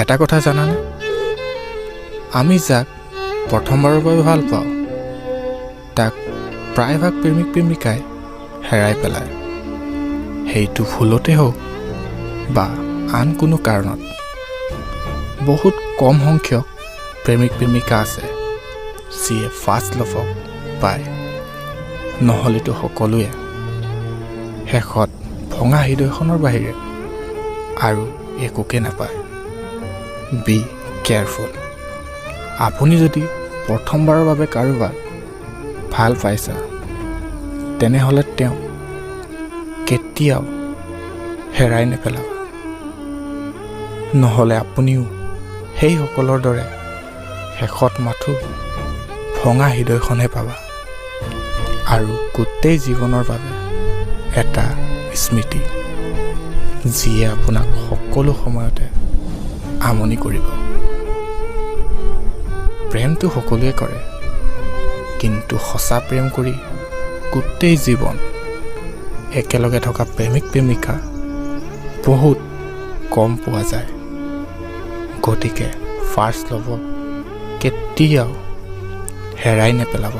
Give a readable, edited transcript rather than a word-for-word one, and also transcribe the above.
এটা কথা জানানে, আমি যাক প্ৰথমবাৰৰ বাবে ভাল পাওঁ তাক প্ৰায়ভাগ প্ৰেমিক প্ৰেমিকাই হেৰাই পেলায়। সেইটো ভুলতে হওক বা আন কোনো কাৰণত। বহুত কম সংখ্যক প্ৰেমিক প্ৰেমিকা আছে যিয়ে ফাৰ্ষ্ট লাভক পায়, নহ'লেতো সকলোৱে শেষত ভঙা হৃদয়খনৰ বাহিৰে আৰু একোকে নাপায়। B careful. আপুনি যদি প্ৰথমবাৰৰ বাবে কাৰোবাক ভাল পাইছা, তেনেহ'লে তেওঁ কেতিয়াও হেৰাই নেপেলাব। নহ'লে আপুনিও সেইসকলৰ দৰে শেষত মাথো ভঙা হৃদয়খনহে পাবা আৰু গোটেই জীৱনৰ বাবে এটা স্মৃতি যিয়ে আপোনাক সকলো সময়তে আমনি কৰিব। প্ৰেমটো সকলোৱে কৰে, কিন্তু সঁচা প্ৰেম কৰি গোটেই জীৱন একেলগে থকা প্ৰেমিক প্ৰেমিকা বহুত কম পোৱা যায়। গতিকে ফাৰ্ষ্ট লাভক কেতিয়াও হেৰাই নেপেলাব।